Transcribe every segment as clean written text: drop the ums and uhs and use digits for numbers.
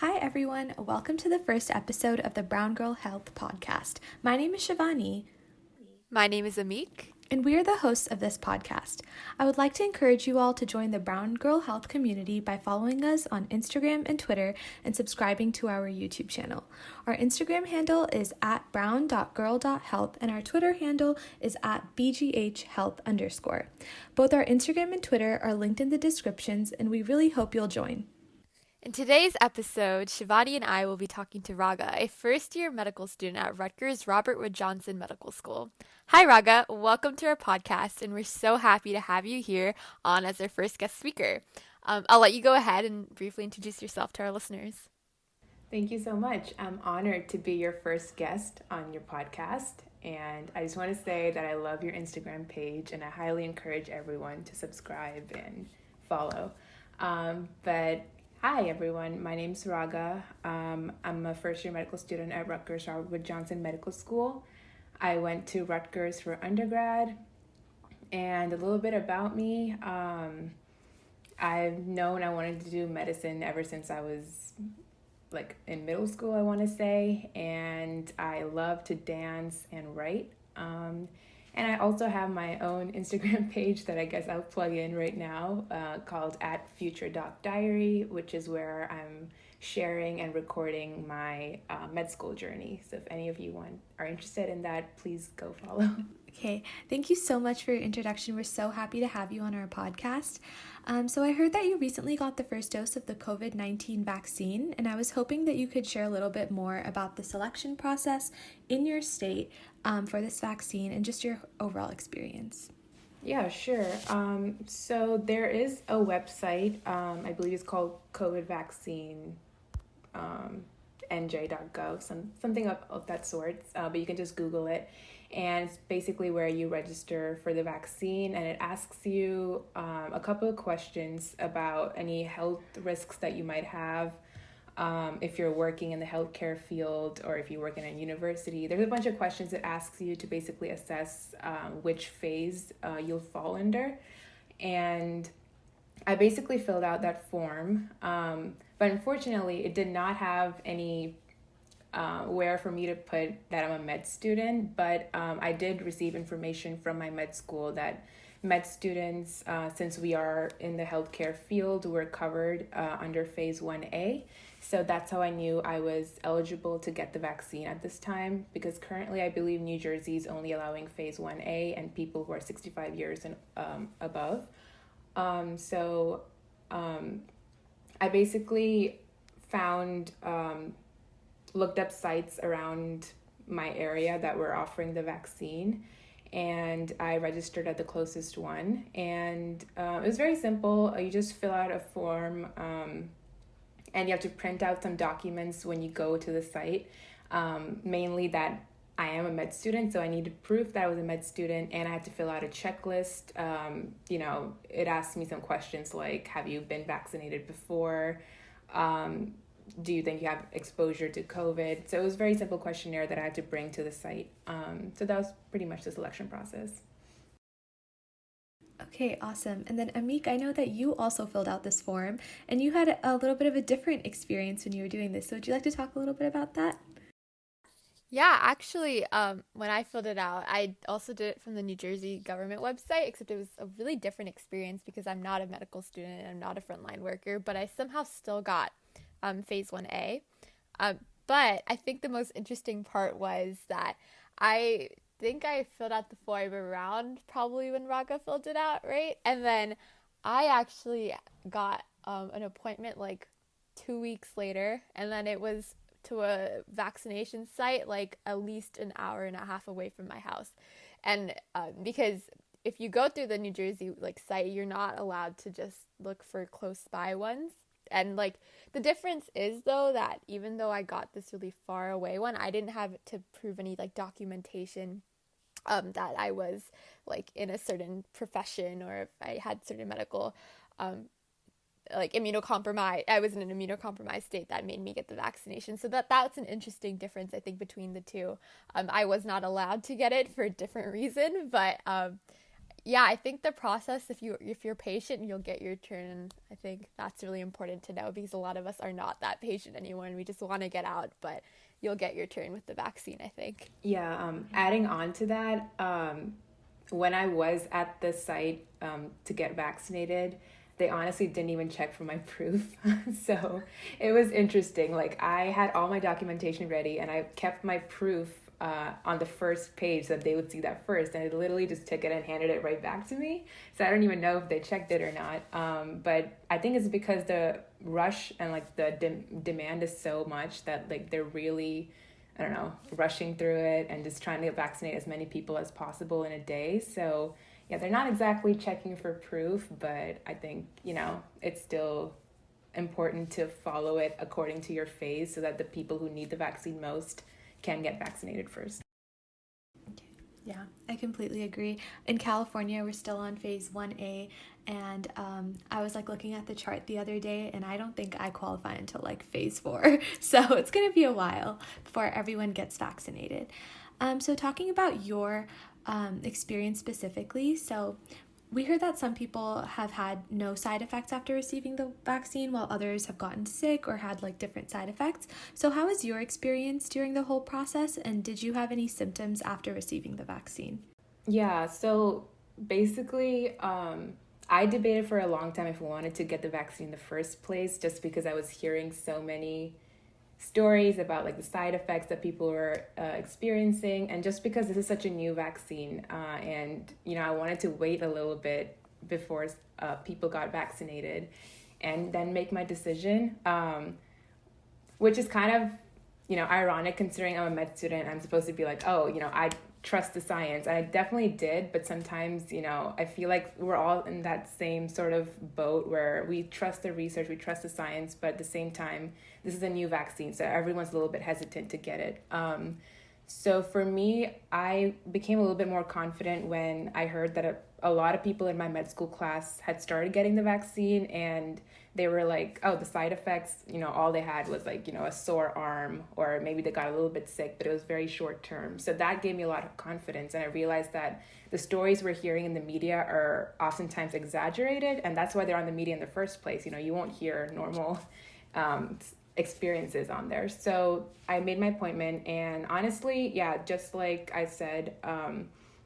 Hi, everyone. Welcome to the first episode of the Brown Girl Health podcast. My name is Shivani. My name is Ameek. And we are the hosts of this podcast. I would like to encourage you all to join the Brown Girl Health community by following us on Instagram and Twitter and subscribing to our YouTube channel. Our Instagram handle is at brown.girl.health and our Twitter handle is at bghhealth_. Both our Instagram and Twitter are linked in the descriptions, and we really hope you'll join. In today's episode, Shivani and I will be talking to Raaga, a first-year medical student at Rutgers Robert Wood Johnson Medical School. Hi, Raaga. Welcome to our podcast, and we're so happy to have you here on as our first guest speaker. I'll let you go ahead and briefly introduce yourself to our listeners. Thank you so much. I'm honored to be your first guest on your podcast, and I just want to say that I love your Instagram page, and I highly encourage everyone to subscribe and follow. Hi everyone, my name's Raaga. I'm a first-year medical student at Rutgers Robert Wood Johnson Medical School. I went to Rutgers for undergrad, and a little bit about me. I've known I wanted to do medicine ever since I was in middle school, I want to say, and I love to dance and write. And I also have my own Instagram page that I guess I'll plug in right now called @FutureDocDiary, which is where I'm sharing and recording my med school journey. So if any of you are interested in that, please go follow. Okay, thank you so much for your introduction. We're so happy to have you on our podcast. So I heard that you recently got the first dose of the COVID-19 vaccine, and I was hoping that you could share a little bit more about the selection process in your state for this vaccine and just your overall experience. Yeah, sure. So there is a website, I believe it's called COVID Vaccine. NJ.gov, something of that sort, but you can just Google it, and it's basically where you register for the vaccine, and it asks you a couple of questions about any health risks that you might have if you're working in the healthcare field or if you work in a university. There's a bunch of questions it asks you to basically assess which phase you'll fall under, and I basically filled out that form, but unfortunately it did not have any where for me to put that I'm a med student, but I did receive information from my med school that med students, since we are in the healthcare field, were covered under phase 1A. So that's how I knew I was eligible to get the vaccine at this time, because currently I believe New Jersey is only allowing phase 1A and people who are 65 years and above. I basically looked up sites around my area that were offering the vaccine, and I registered at the closest one. And it was very simple. You just fill out a form, and you have to print out some documents when you go to the site, mainly that I am a med student, so I needed proof that I was a med student, and I had to fill out a checklist. It asked me some questions like, have you been vaccinated before? Do you think you have exposure to COVID? So it was a very simple questionnaire that I had to bring to the site. So that was pretty much the selection process. Okay, awesome. And then Ameek, I know that you also filled out this form, and you had a little bit of a different experience when you were doing this. So would you like to talk a little bit about that? Yeah, actually, when I filled it out, I also did it from the New Jersey government website, except it was a really different experience because I'm not a medical student and I'm not a frontline worker, but I somehow still got phase 1A. But I think the most interesting part was that I think I filled out the form around probably when Raaga filled it out, right? And then I actually got an appointment 2 weeks later, and then it was to a vaccination site at least an hour and a half away from my house. And because if you go through the New Jersey site, you're not allowed to just look for close by ones. And the difference is though that even though I got this really far away one, I didn't have to prove any documentation that I was in a certain profession, or if I had certain medical immunocompromised. I was in an immunocompromised state that made me get the vaccination. So that's an interesting difference, I think, between the two. I was not allowed to get it for a different reason, but Yeah, I think the process, if you're patient, you'll get your turn. And I think that's really important to know because a lot of us are not that patient anymore and we just want to get out, but you'll get your turn with the vaccine, I think. Yeah, adding on to that, when I was at the site to get vaccinated, they honestly didn't even check for my proof. So it was interesting. Like, I had all my documentation ready and I kept my proof on the first page so that they would see that first. And I literally just took it and handed it right back to me. So I don't even know if they checked it or not. But I think it's because the rush and like the demand is so much that like they're really, I don't know, rushing through it and just trying to vaccinate as many people as possible in a day. So yeah, they're not exactly checking for proof, but I think, it's still important to follow it according to your phase so that the people who need the vaccine most can get vaccinated first. Yeah, I completely agree. In California, we're still on phase 1A, and I was like looking at the chart the other day, and I don't think I qualify until like phase 4. So it's going to be a while before everyone gets vaccinated. So talking about your experience specifically, so we heard that some people have had no side effects after receiving the vaccine, while others have gotten sick or had like different side effects. So, how was your experience during the whole process, and did you have any symptoms after receiving the vaccine? Yeah, so basically, I debated for a long time if I wanted to get the vaccine in the first place, just because I was hearing so many stories about like the side effects that people were experiencing, and just because this is such a new vaccine, and I wanted to wait a little bit before people got vaccinated and then make my decision, which is kind of ironic considering I'm a med student. I'm supposed to be like, oh, I trust the science, and I definitely did, but sometimes I feel like we're all in that same sort of boat where we trust the research, we trust the science, but at the same time this is a new vaccine, so everyone's a little bit hesitant to get it. So for me, I became a little bit more confident when I heard that a lot of people in my med school class had started getting the vaccine, and they were like, oh, the side effects, all they had was like, a sore arm, or maybe they got a little bit sick, but it was very short term. So that gave me a lot of confidence. And I realized that the stories we're hearing in the media are oftentimes exaggerated. And that's why they're on the media in the first place. You won't hear normal experiences on there. So I made my appointment, and honestly, yeah, just like I said,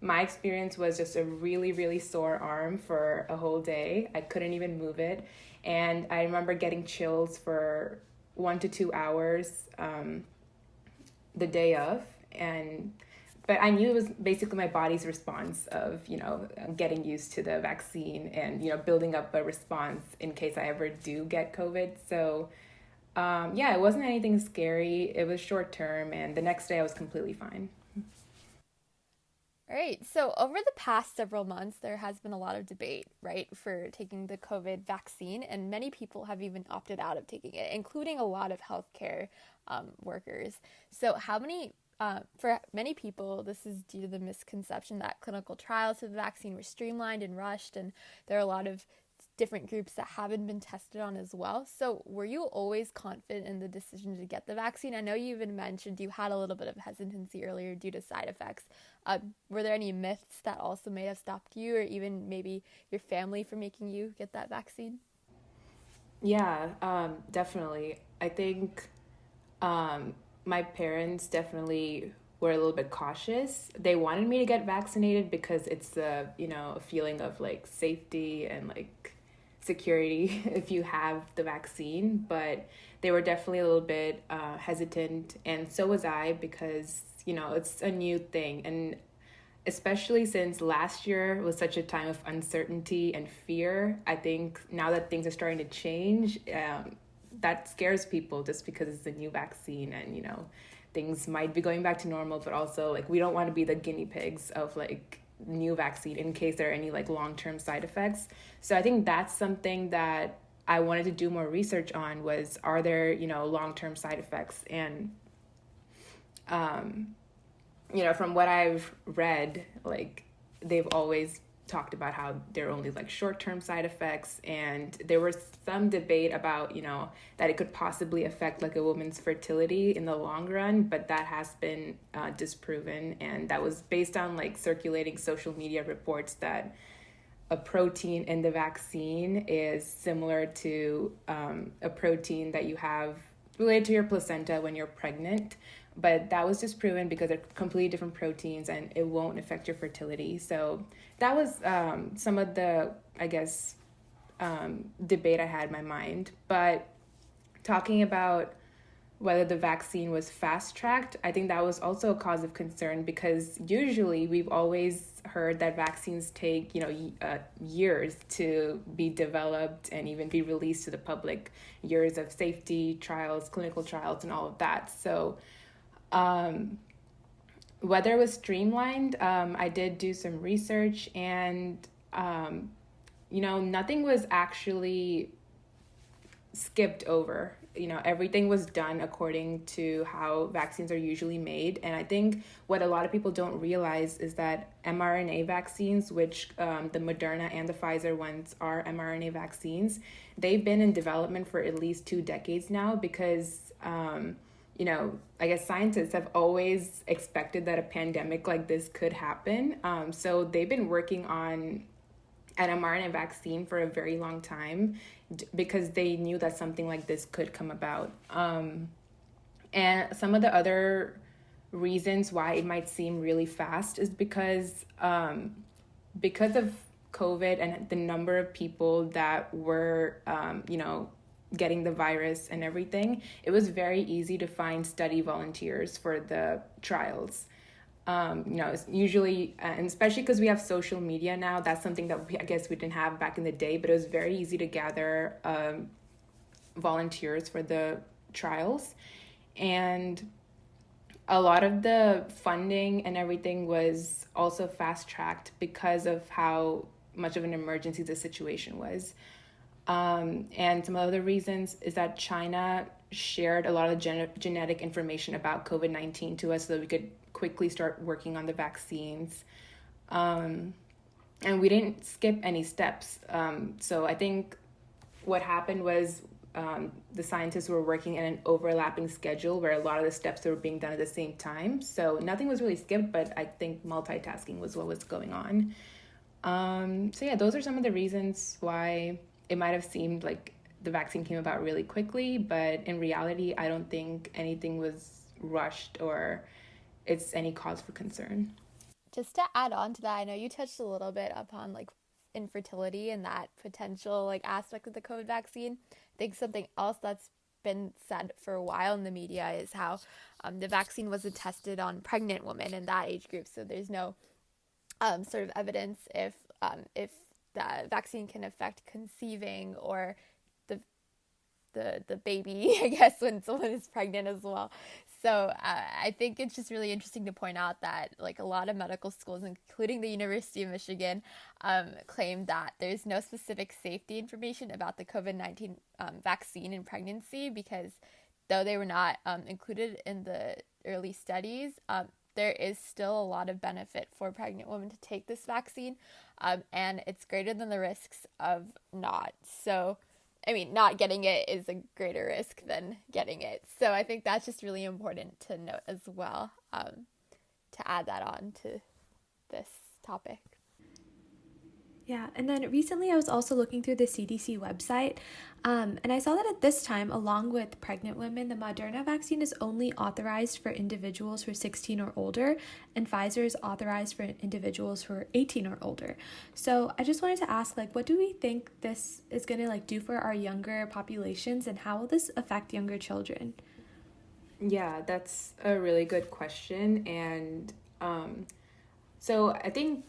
my experience was just a really, really sore arm for a whole day. I couldn't even move it. And I remember getting chills for 1 to 2 hours the day of. But I knew it was basically my body's response of, getting used to the vaccine and, building up a response in case I ever do get COVID. So, yeah, it wasn't anything scary. It was short term. And the next day I was completely fine. All right. So over the past several months, there has been a lot of debate, right, for taking the COVID vaccine, and many people have even opted out of taking it, including a lot of healthcare workers. So for many people, this is due to the misconception that clinical trials of the vaccine were streamlined and rushed, and there are a lot of different groups that haven't been tested on as well. So were you always confident in the decision to get the vaccine? I know you even mentioned you had a little bit of hesitancy earlier due to side effects. Were there any myths that also may have stopped you, or even maybe your family from making you get that vaccine? Yeah, definitely. I think my parents definitely were a little bit cautious. They wanted me to get vaccinated because it's a feeling of like safety and like security if you have the vaccine, but they were definitely a little bit hesitant, and so was I, because it's a new thing, and especially since last year was such a time of uncertainty and fear. I think now that things are starting to change, that scares people just because it's a new vaccine, and things might be going back to normal, but also like we don't want to be the guinea pigs of like new vaccine in case there are any like long-term side effects. So I think that's something that I wanted to do more research on, was are there long-term side effects. And from what I've read, like they've always talked about how there are only like short-term side effects, and there was some debate about, that it could possibly affect like a woman's fertility in the long run, but that has been disproven, and that was based on like circulating social media reports that a protein in the vaccine is similar to a protein that you have related to your placenta when you're pregnant. But that was just proven because they're completely different proteins and it won't affect your fertility. So that was some of the, I guess, debate I had in my mind. But talking about whether the vaccine was fast-tracked, I think that was also a cause of concern, because usually we've always heard that vaccines take, years to be developed and even be released to the public, years of safety trials, clinical trials, and all of that. So whether it was streamlined, I did do some research, and, nothing was actually skipped over. Everything was done according to how vaccines are usually made. And I think what a lot of people don't realize is that mRNA vaccines, which the Moderna and the Pfizer ones are mRNA vaccines, they've been in development for at least 2 decades now, because I guess scientists have always expected that a pandemic like this could happen. So they've been working on an mRNA vaccine for a very long time, because they knew that something like this could come about. And some of the other reasons why it might seem really fast is because of COVID and the number of people that were, getting the virus and everything, it was very easy to find study volunteers for the trials. It's usually, and especially because we have social media now, that's something that I guess we didn't have back in the day, but it was very easy to gather volunteers for the trials. And a lot of the funding and everything was also fast-tracked because of how much of an emergency the situation was. And some other reasons is that China shared a lot of genetic information about COVID-19 to us so that we could quickly start working on the vaccines. And we didn't skip any steps. So I think what happened was the scientists were working in an overlapping schedule where a lot of the steps were being done at the same time. So nothing was really skipped, but I think multitasking was what was going on. So yeah, those are some of the reasons why it might have seemed like the vaccine came about really quickly, but in reality, I don't think anything was rushed or it's any cause for concern. Just to add on to that, I know you touched a little bit upon like infertility and that potential like aspect of the COVID vaccine. I think something else that's been said for a while in the media is how the vaccine wasn't tested on pregnant women in that age group. So there's no sort of evidence if the vaccine can affect conceiving or the baby, I guess, when someone is pregnant as well. So I think it's just really interesting to point out that like a lot of medical schools, including the University of Michigan, claim that there's no specific safety information about the COVID-19 vaccine in pregnancy, because though they were not included in the early studies, there is still a lot of benefit for pregnant women to take this vaccine, and it's greater than the risks of not. So not getting it is a greater risk than getting it. So I think that's just really important to note as well, to add that on to this topic. Yeah, and then recently I was also looking through the CDC website, and I saw that at this time, along with pregnant women, the Moderna vaccine is only authorized for individuals who are 16 or older, and Pfizer is authorized for individuals who are 18 or older. So I just wanted to ask, what do we think this is going to do for our younger populations, and how will this affect younger children? Yeah, that's a really good question. And so I think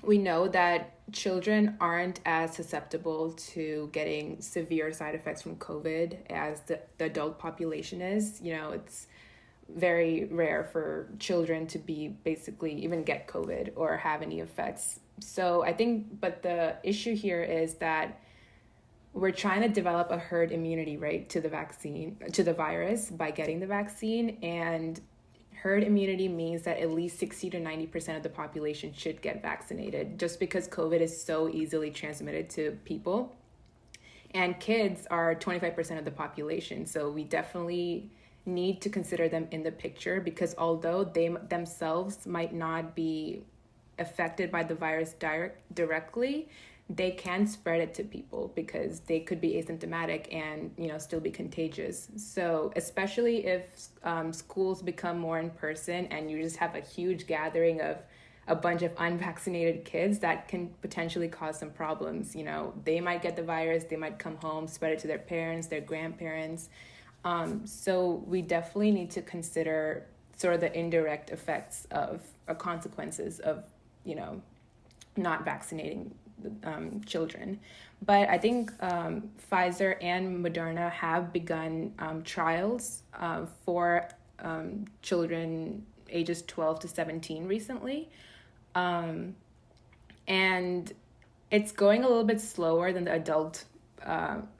we know that children aren't as susceptible to getting severe side effects from COVID as the adult population is. It's very rare for children to be basically even get COVID or have any effects. So I think, but the issue here is that we're trying to develop a herd immunity, right, to the vaccine, to the virus by getting the vaccine. And herd immunity means that at least 60 to 90% of the population should get vaccinated, just because COVID is so easily transmitted to people. And kids are 25% of the population. So we definitely need to consider them in the picture, because although they themselves might not be affected by the virus directly, they can spread it to people because they could be asymptomatic and still be contagious. So especially if schools become more in person and you just have a huge gathering of a bunch of unvaccinated kids, that can potentially cause some problems. They might get the virus, they might come home, spread it to their parents, their grandparents. So we definitely need to consider sort of the indirect effects of or consequences of not vaccinating children. But I think Pfizer and Moderna have begun trials for children ages 12 to 17 recently. And it's going a little bit slower than the adult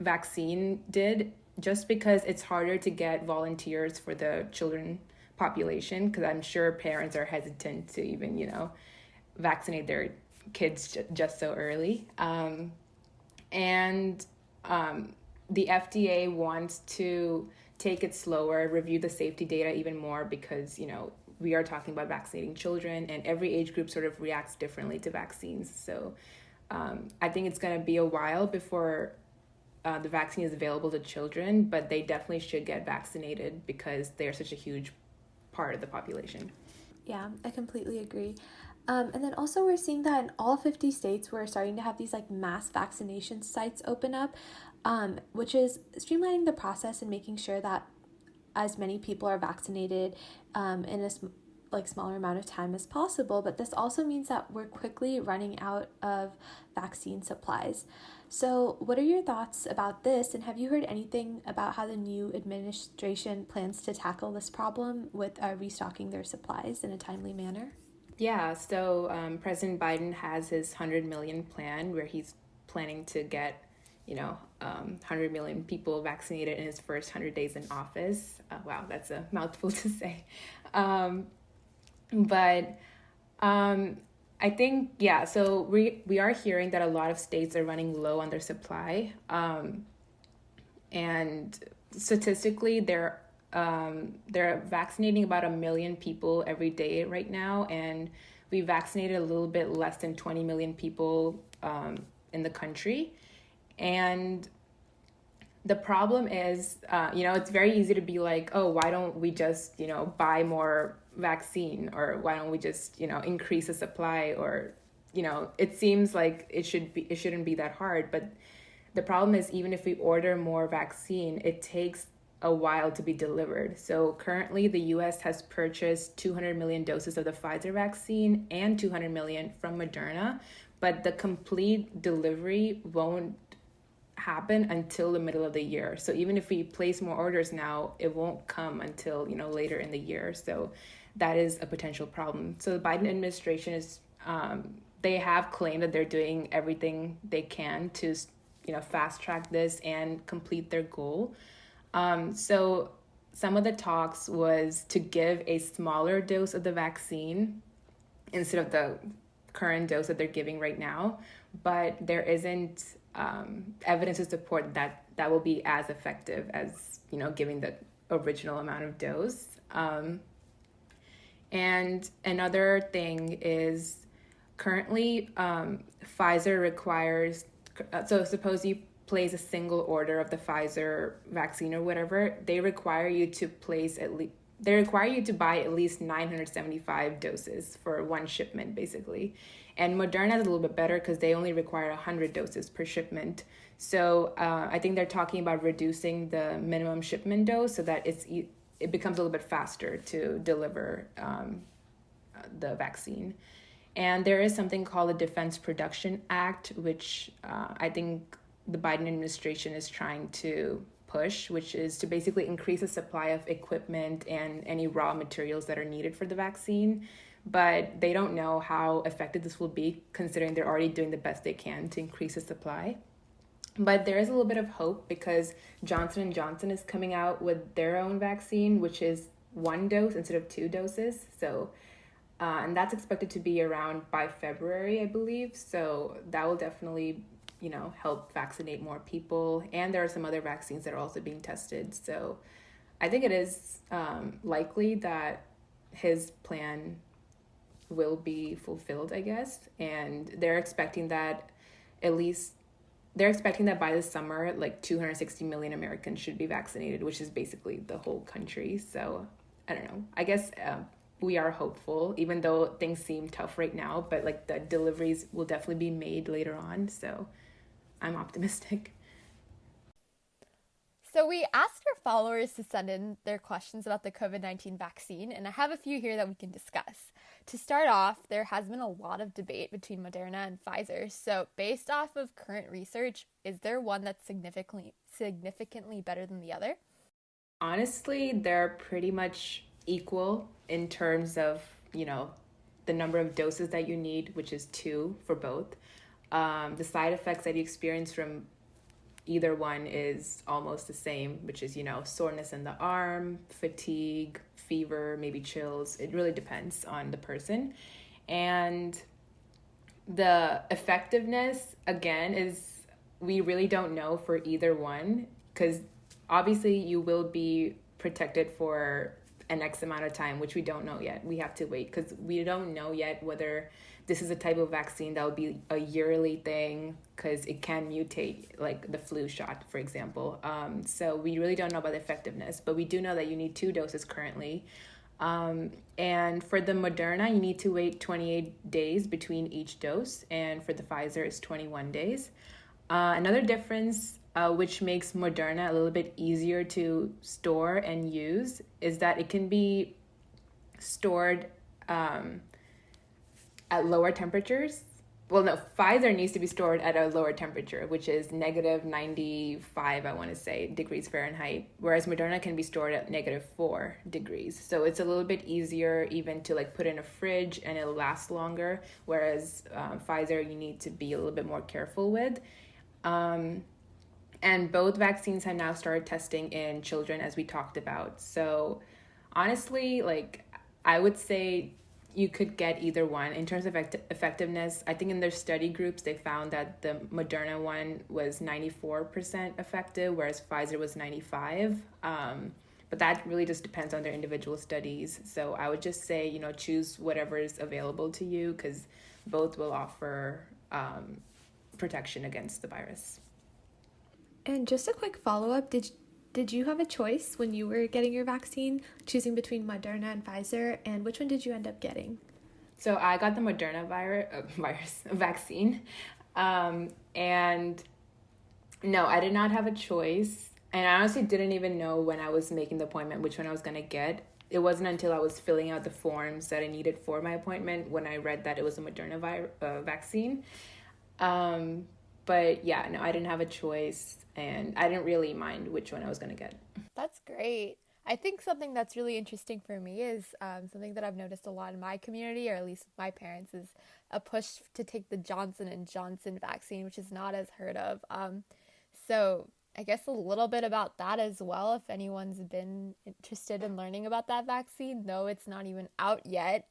vaccine did, just because it's harder to get volunteers for the children population, because I'm sure parents are hesitant to even, vaccinate their kids just so early. And the FDA wants to take it slower, review the safety data even more, because, we are talking about vaccinating children, and every age group sort of reacts differently to vaccines. So I think it's going to be a while before the vaccine is available to children, but they definitely should get vaccinated because they're such a huge part of the population. Yeah, I completely agree. And then also we're seeing that in all 50 states, we're starting to have these like mass vaccination sites open up, which is streamlining the process and making sure that as many people are vaccinated in a smaller amount of time as possible. But this also means that we're quickly running out of vaccine supplies. So what are your thoughts about this? And have you heard anything about how the new administration plans to tackle this problem with restocking their supplies in a timely manner? Yeah, so President Biden has his 100 million plan, where he's planning to get 100 million people vaccinated in his first 100 days in office. Wow, that's a mouthful to say. But I think, yeah, so we are hearing that a lot of states are running low on their supply. And statistically, they're vaccinating about 1 million people every day right now. And we vaccinated a little bit less than 20 million people in the country. And the problem is, it's very easy to be like, oh, why don't we just, buy more vaccine, or why don't we just, increase the supply, or, it seems like it shouldn't be that hard. But the problem is, even if we order more vaccine, it takes a while to be delivered. So currently the US has purchased 200 million doses of the Pfizer vaccine and 200 million from Moderna, but the complete delivery won't happen until the middle of the year. So even if we place more orders now, it won't come until later in the year. So that is a potential problem. So the Biden administration is they have claimed that they're doing everything they can to fast track this and complete their goal. So some of the talks was to give a smaller dose of the vaccine instead of the current dose that they're giving right now, but there isn't evidence to support that will be as effective as giving the original amount of dose. And another thing is currently Pfizer requires, so suppose you place a single order of the Pfizer vaccine or whatever, they require you to buy at least 975 doses for one shipment, basically. And Moderna is a little bit better because they only require 100 doses per shipment. So I think they're talking about reducing the minimum shipment dose so that it becomes a little bit faster to deliver the vaccine. And there is something called the Defense Production Act, which I think the Biden administration is trying to push, which is to basically increase the supply of equipment and any raw materials that are needed for the vaccine. But they don't know how effective this will be, considering they're already doing the best they can to increase the supply. But there is a little bit of hope because Johnson & Johnson is coming out with their own vaccine, which one dose instead of 2 doses. So, and that's expected to be around by February, I believe. So that will definitely, help vaccinate more people. And there are some other vaccines that are also being tested. So I think it is likely that his plan will be fulfilled, I guess. And they're expecting that by the summer, like 260 million Americans should be vaccinated, which is basically the whole country. So I don't know. I guess we are hopeful, even though things seem tough right now, but like the deliveries will definitely be made later on. So I'm optimistic. So we asked our followers to send in their questions about the COVID-19 vaccine, and I have a few here that we can discuss. To start off, there has been a lot of debate between Moderna and Pfizer. So based off of current research, is there one that's significantly better than the other? Honestly, they're pretty much equal in terms of, the number of doses that you need, which is 2 for both. The side effects that you experience from either one is almost the same, which is, soreness in the arm, fatigue, fever, maybe chills. It really depends on the person. And the effectiveness, again, is we really don't know for either one, because obviously you will be protected for an X amount of time, which we don't know yet. We have to wait because we don't know yet whether this is a type of vaccine that will be a yearly thing, because it can mutate, like the flu shot, for example. So we really don't know about the effectiveness, but we do know that you need 2 doses currently. And for the Moderna, you need to wait 28 days between each dose, and for the Pfizer, it's 21 days. Another difference, which makes Moderna a little bit easier to store and use, is that it can be stored at lower temperatures. Well, no, Pfizer needs to be stored at a lower temperature, which is negative 95, I want to say, degrees Fahrenheit, whereas Moderna can be stored at negative 4 degrees. So it's a little bit easier even to like put in a fridge and it'll last longer, whereas Pfizer you need to be a little bit more careful with. And both vaccines have now started testing in children, as we talked about. So honestly, like I would say you could get either one. In terms of effectiveness, I think in their study groups, they found that the Moderna one was 94% effective, whereas Pfizer was 95%. But that really just depends on their individual studies. So I would just say, choose whatever is available to you, because both will offer protection against the virus. And just a quick follow-up, did you have a choice when you were getting your vaccine, choosing between Moderna and Pfizer, and which one did you end up getting? So I got the Moderna vaccine, and no, I did not have a choice. And I honestly didn't even know when I was making the appointment which one I was going to get. It wasn't until I was filling out the forms that I needed for my appointment when I read that it was a Moderna vaccine. But yeah, no, I didn't have a choice, and I didn't really mind which one I was going to get. That's great. I think something that's really interesting for me is something that I've noticed a lot in my community, or at least with my parents, is a push to take the Johnson & Johnson vaccine, which is not as heard of. So I guess a little bit about that as well, if anyone's been interested in learning about that vaccine, though it's not even out yet.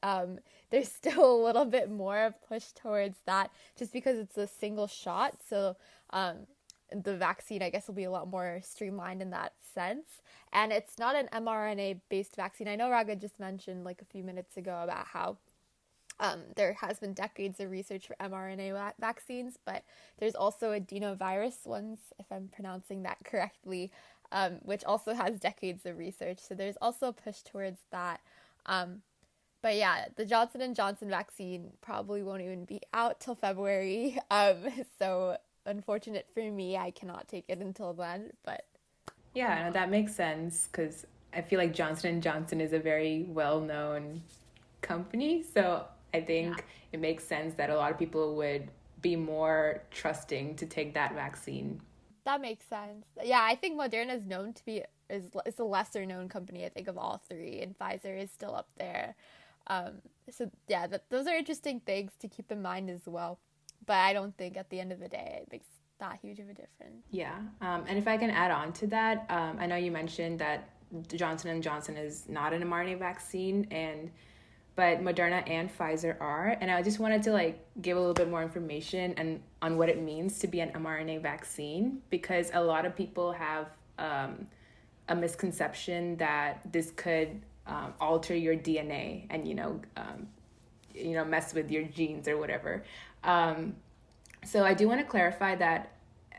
There's still a little bit more of push towards that just because it's a single shot. So the vaccine, I guess, will be a lot more streamlined in that sense. And it's not an mRNA-based vaccine. I know Raaga just mentioned like a few minutes ago about how there has been decades of research for mRNA vaccines, but there's also adenovirus ones, if I'm pronouncing that correctly, which also has decades of research. So there's also a push towards that. But yeah, the Johnson & Johnson vaccine probably won't even be out till February. So unfortunate for me, I cannot take it until then. But yeah, no, that makes sense, because I feel like Johnson & Johnson is a very well-known company. So I think it makes sense that a lot of people would be more trusting to take that vaccine. That makes sense. Yeah, I think Moderna is known to be is a lesser known company, I think, of all three, and Pfizer is still up there. So yeah, those are interesting things to keep in mind as well. But I don't think at the end of the day it makes that huge of a difference. Yeah, and if I can add on to that, I know you mentioned that Johnson & Johnson is not an mRNA vaccine, but Moderna and Pfizer are. And I just wanted to like give a little bit more information and on what it means to be an mRNA vaccine, because a lot of people have a misconception that this could alter your DNA and mess with your genes or whatever. So I do want to clarify that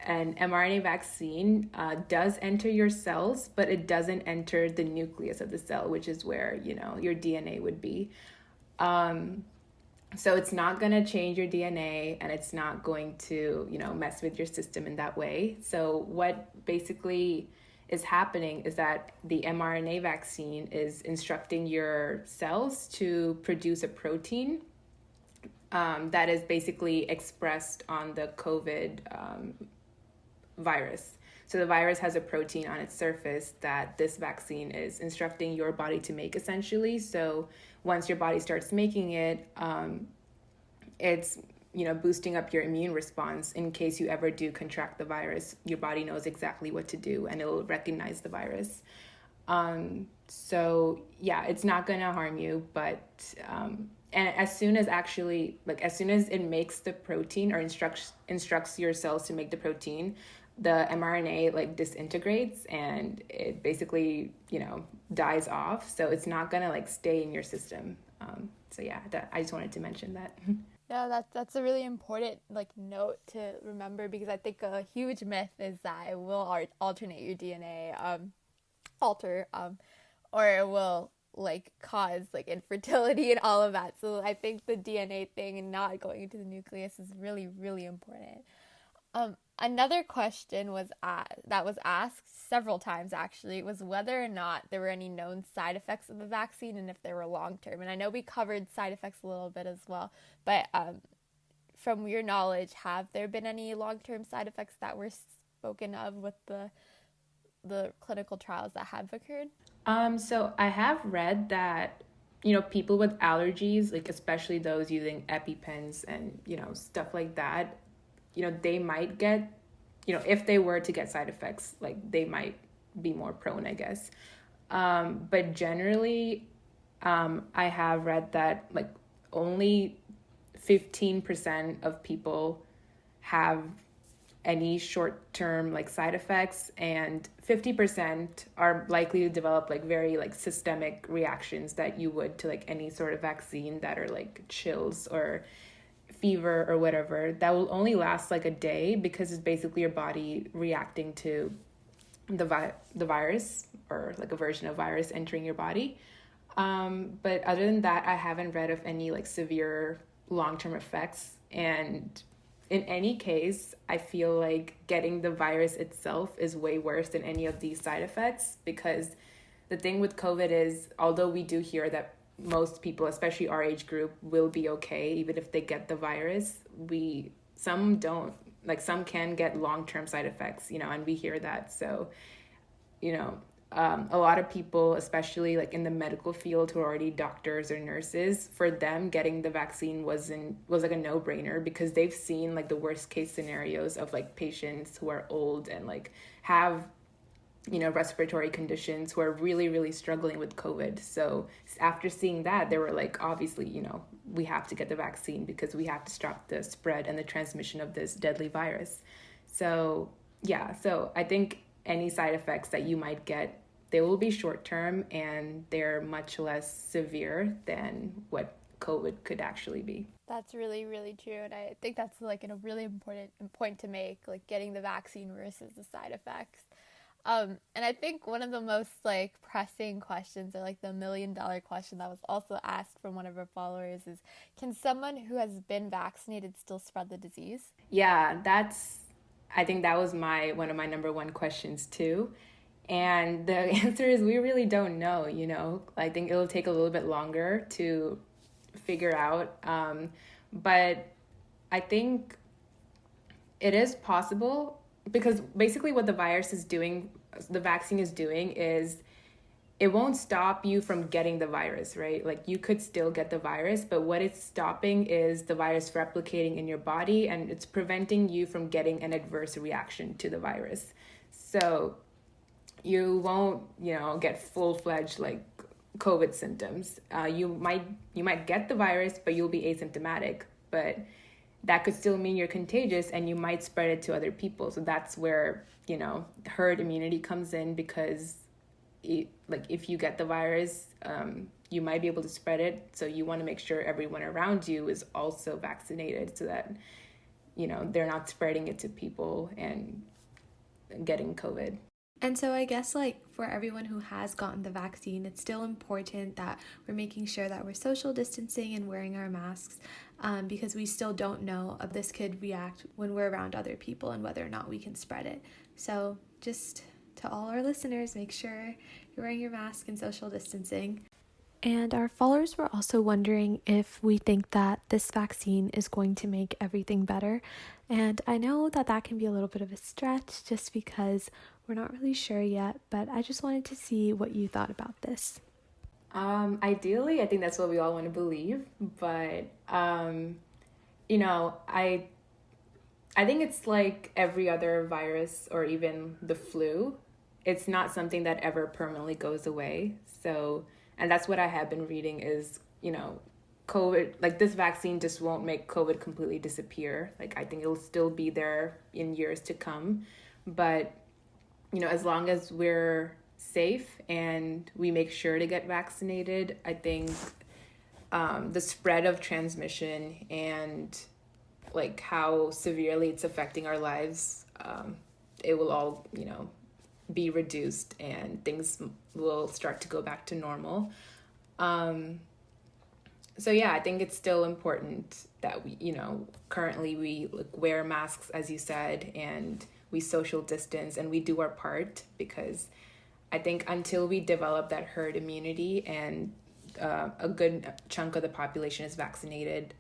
an mRNA vaccine does enter your cells, but it doesn't enter the nucleus of the cell, which is where, your DNA would be. So it's not going to change your DNA, and it's not going to, mess with your system in that way. So what basically is happening is that the mRNA vaccine is instructing your cells to produce a protein that is basically expressed on the COVID virus. So the virus has a protein on its surface that this vaccine is instructing your body to make, essentially. So once your body starts making it, it's boosting up your immune response in case you ever do contract the virus. Your body knows exactly what to do, and it'll recognize the virus. So yeah, it's not going to harm you, but and as soon as it makes the protein or instructs your cells to make the protein, the mRNA like disintegrates and it basically, dies off. So it's not going to like stay in your system. So yeah, I just wanted to mention that. No, that's a really important like note to remember, because I think a huge myth is that it will alternate your DNA, or it will like cause like infertility and all of that. So I think the DNA thing and not going into the nucleus is really, really important. Another question that was asked several times actually was whether or not there were any known side effects of the vaccine and if they were long-term. And I know we covered side effects a little bit as well, but from your knowledge, have there been any long-term side effects that were spoken of with the clinical trials that have occurred? So I have read that, people with allergies, like especially those using EpiPens and, stuff like that, they might get, if they were to get side effects, like they might be more prone, I guess. But generally, I have read that like only 15% of people have any short-term like side effects, and 50% are likely to develop like very like systemic reactions that you would to like any sort of vaccine, that are like chills or fever or whatever, that will only last like a day, because it's basically your body reacting to the virus, or like a version of virus entering your body. But other than that, I haven't read of any like severe long-term effects. And in any case, I feel like getting the virus itself is way worse than any of these side effects, because the thing with COVID is, although we do hear that most people, especially our age group, will be okay even if they get the virus, some don't, like some can get long-term side effects, and we hear that. So, a lot of people, especially like in the medical field, who are already doctors or nurses, for them getting the vaccine was like a no-brainer, because they've seen like the worst case scenarios of like patients who are old and like have respiratory conditions, who are really, really struggling with COVID. So after seeing that, they were like, obviously, we have to get the vaccine because we have to stop the spread and the transmission of this deadly virus. So yeah, so I think any side effects that you might get, they will be short-term, and they're much less severe than what COVID could actually be. That's really, really true. And I think that's like a really important point to make, like getting the vaccine versus the side effects. And I think one of the most like pressing questions, or like the $1 million question that was also asked from one of our followers, is, can someone who has been vaccinated still spread the disease? Yeah, I think that was one of my number one questions too. And the answer is, we really don't know, I think it'll take a little bit longer to figure out. But I think it is possible, because basically what the vaccine is doing is, it won't stop you from getting the virus, right? Like you could still get the virus, but what it's stopping is the virus replicating in your body, and it's preventing you from getting an adverse reaction to the virus. So you won't, get full-fledged like COVID symptoms. You might get the virus, but you'll be asymptomatic. But that could still mean you're contagious and you might spread it to other people. So that's where, herd immunity comes in, because if you get the virus, you might be able to spread it. So you want to make sure everyone around you is also vaccinated so that, they're not spreading it to people and getting COVID. And so I guess for everyone who has gotten the vaccine, it's still important that we're making sure that we're social distancing and wearing our masks, because we still don't know if this could react when we're around other people and whether or not we can spread it. So just to all our listeners, make sure you're wearing your mask and social distancing. And our followers were also wondering if we think that this vaccine is going to make everything better. And I know that can be a little bit of a stretch just because we're not really sure yet, but I just wanted to see what you thought about this. Ideally, I think that's what we all want to believe, but I think it's like every other virus or even the flu. It's not something that ever permanently goes away. So, and that's what I have been reading is, COVID, like this vaccine just won't make COVID completely disappear. Like I think it'll still be there in years to come. But, as long as we're safe and we make sure to get vaccinated, I think the spread of transmission and like how severely it's affecting our lives, it will all, be reduced and things will start to go back to normal. So yeah, I think it's still important that we, currently we wear masks, as you said, and we social distance and we do our part, because I think until we develop that herd immunity and a good chunk of the population is vaccinated,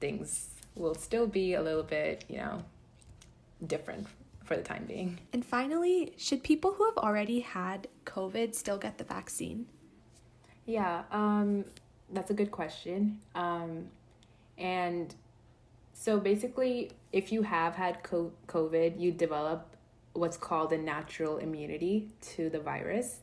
things will still be a little bit, different for the time being. And finally, should people who have already had COVID still get the vaccine? Yeah, that's a good question. And so basically, if you have had COVID, you develop what's called a natural immunity to the virus.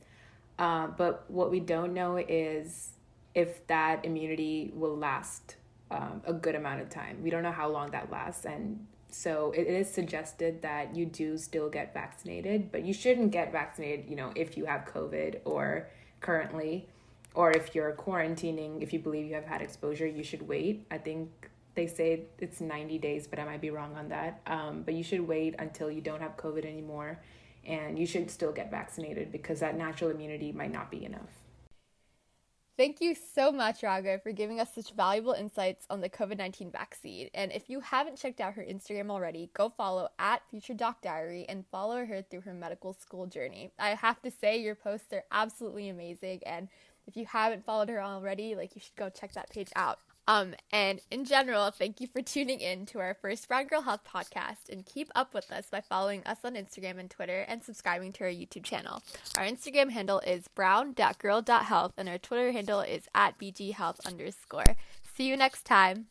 But what we don't know is if that immunity will last a good amount of time. We don't know how long that lasts. And so it is suggested that you do still get vaccinated, but you shouldn't get vaccinated, if you have COVID or currently, or if you're quarantining, if you believe you have had exposure, you should wait. I think they say it's 90 days, but I might be wrong on that. But you should wait until you don't have COVID anymore, and you should still get vaccinated because that natural immunity might not be enough. Thank you so much, Raaga, for giving us such valuable insights on the COVID-19 vaccine. And if you haven't checked out her Instagram already, go follow @FutureDocDiary and follow her through her medical school journey. I have to say, your posts are absolutely amazing. And if you haven't followed her already, you should go check that page out. And in general, thank you for tuning in to our first Brown Girl Health podcast, and keep up with us by following us on Instagram and Twitter and subscribing to our YouTube channel. Our Instagram handle is brown.girl.health and our Twitter handle is @bghealth_. See you next time.